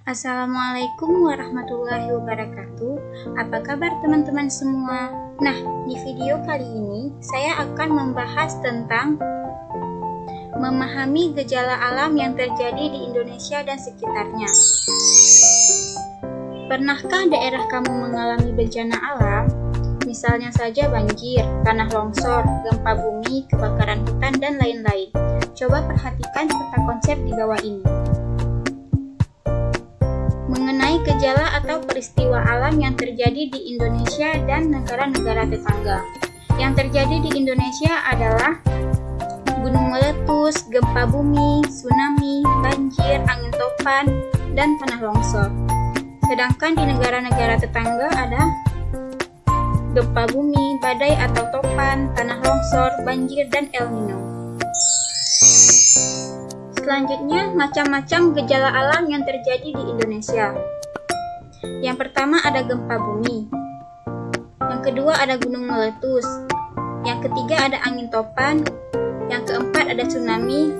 Assalamualaikum warahmatullahi wabarakatuh. Apa kabar teman-teman semua? Nah, di video kali ini saya akan membahas tentang memahami gejala alam yang terjadi di Indonesia dan sekitarnya. Pernahkah daerah kamu mengalami bencana alam? Misalnya saja banjir, tanah longsor, gempa bumi, kebakaran hutan, dan lain-lain. Coba perhatikan peta konsep di bawah ini. Mengenai gejala atau peristiwa alam yang terjadi di Indonesia dan negara-negara tetangga. Yang terjadi di Indonesia adalah gunung meletus, gempa bumi, tsunami, banjir, angin topan, dan tanah longsor. Sedangkan di negara-negara tetangga ada gempa bumi, badai atau topan, tanah longsor, banjir, dan El Nino. Selanjutnya, macam-macam gejala alam yang terjadi di Indonesia. Yang pertama ada gempa bumi. Yang kedua ada gunung meletus. Yang ketiga ada angin topan. Yang keempat ada tsunami.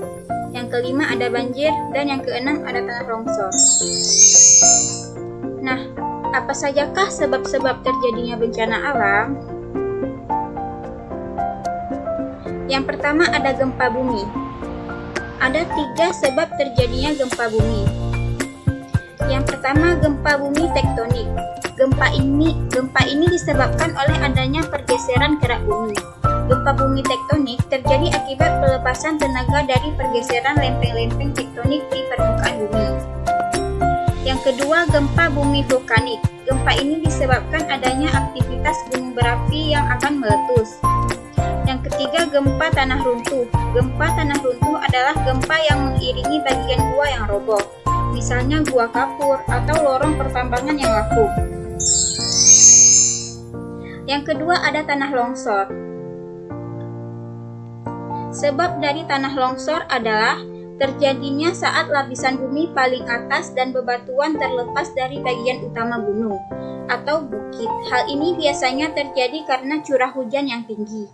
Yang kelima ada banjir. Dan yang keenam ada tanah longsor. Nah, apa sajakah sebab-sebab terjadinya bencana alam? Yang pertama ada gempa bumi. Ada 3 sebab terjadinya gempa bumi. Yang pertama, gempa bumi tektonik. Gempa ini disebabkan oleh adanya pergeseran kerak bumi. Gempa bumi tektonik terjadi akibat pelepasan tenaga dari pergeseran lempeng-lempeng tektonik di permukaan bumi. Yang kedua, gempa bumi vulkanik. Gempa ini disebabkan adanya aktivitas gunung berapi yang akan meletus. Yang ketiga, gempa tanah runtuh. Gempa tanah runtuh adalah gempa yang mengiringi bagian gua yang roboh, misalnya gua kapur atau lorong pertambangan yang lapuk. Yang kedua ada tanah longsor. Sebab dari tanah longsor adalah terjadinya saat lapisan bumi paling atas dan bebatuan terlepas dari bagian utama gunung atau bukit. Hal ini biasanya terjadi karena curah hujan yang tinggi,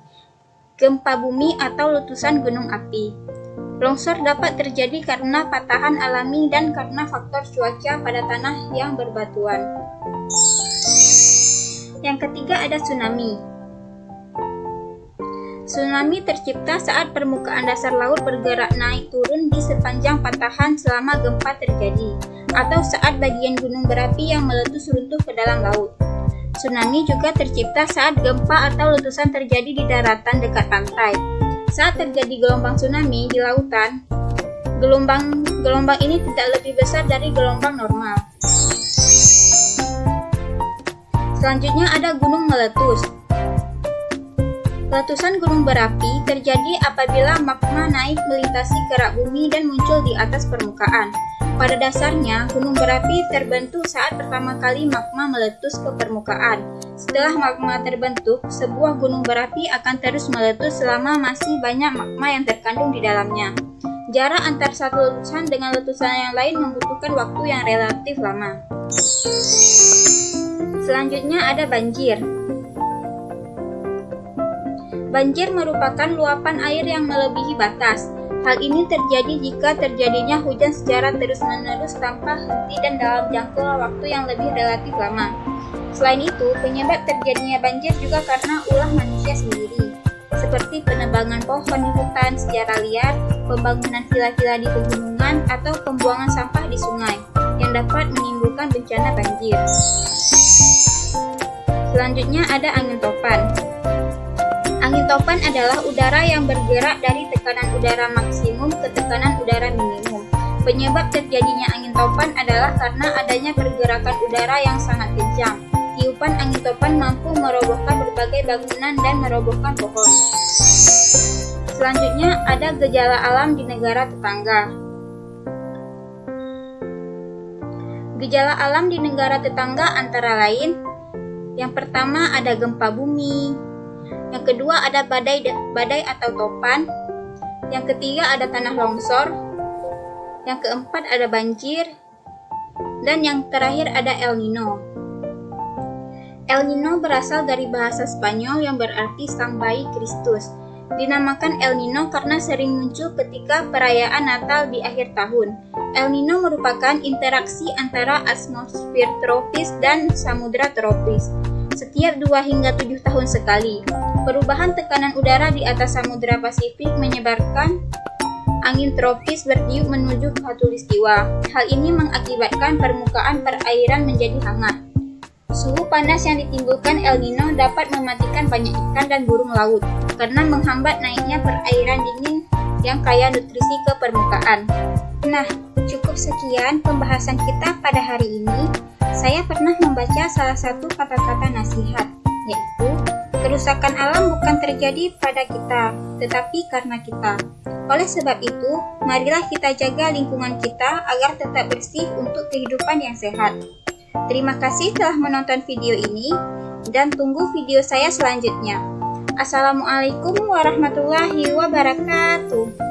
gempa bumi atau letusan gunung api. Longsor dapat terjadi karena patahan alami dan karena faktor cuaca pada tanah yang berbatuan. Yang ketiga ada tsunami. Tsunami tercipta saat permukaan dasar laut bergerak naik turun di sepanjang patahan selama gempa terjadi, atau saat bagian gunung berapi yang meletus runtuh ke dalam laut. Tsunami juga tercipta saat gempa atau letusan terjadi di daratan dekat pantai. Saat terjadi gelombang tsunami di lautan, gelombang ini tidak lebih besar dari gelombang normal. Selanjutnya ada gunung meletus. Letusan gunung berapi terjadi apabila magma naik melintasi kerak bumi dan muncul di atas permukaan. Pada dasarnya, gunung berapi terbentuk saat pertama kali magma meletus ke permukaan. Setelah magma terbentuk, sebuah gunung berapi akan terus meletus selama masih banyak magma yang terkandung di dalamnya. Jarak antar satu letusan dengan letusan yang lain membutuhkan waktu yang relatif lama. Selanjutnya ada banjir. Banjir merupakan luapan air yang melebihi batas. Hal ini terjadi jika terjadinya hujan secara terus-menerus tanpa henti dan dalam jangka waktu yang lebih relatif lama. Selain itu, penyebab terjadinya banjir juga karena ulah manusia sendiri, seperti penebangan pohon di hutan secara liar, pembangunan villa-villa di pegunungan, atau pembuangan sampah di sungai, yang dapat menimbulkan bencana banjir. Selanjutnya ada angin topan. Angin topan adalah udara yang bergerak dari tekanan udara maksimum ke tekanan udara minimum. Penyebab terjadinya angin topan adalah karena adanya pergerakan udara yang sangat kencang. Tiupan angin topan mampu merobohkan berbagai bangunan dan merobohkan pohon. Selanjutnya ada gejala alam di negara tetangga. Gejala alam di negara tetangga antara lain, yang pertama ada gempa bumi. Yang kedua ada badai atau topan. Yang ketiga ada tanah longsor. Yang keempat ada banjir. Dan yang terakhir ada El Nino. El Nino berasal dari bahasa Spanyol yang berarti sang bayi Kristus. Dinamakan El Nino karena sering muncul ketika perayaan Natal di akhir tahun. El Nino merupakan interaksi antara atmosfer tropis dan samudra tropis. Setiap 2 hingga 7 tahun sekali, perubahan tekanan udara di atas Samudra Pasifik menyebabkan angin tropis bertiup menuju khatulistiwa. Hal ini mengakibatkan permukaan perairan menjadi hangat. Suhu panas yang ditimbulkan El Nino dapat mematikan banyak ikan dan burung laut karena menghambat naiknya perairan dingin yang kaya nutrisi ke permukaan. Nah, cukup sekian pembahasan kita pada hari ini. Saya pernah membaca salah satu kata-kata nasihat, yaitu kerusakan alam bukan terjadi pada kita, tetapi karena kita. Oleh sebab itu, marilah kita jaga lingkungan kita agar tetap bersih untuk kehidupan yang sehat. Terima kasih telah menonton video ini, dan tunggu video saya selanjutnya. Assalamualaikum warahmatullahi wabarakatuh.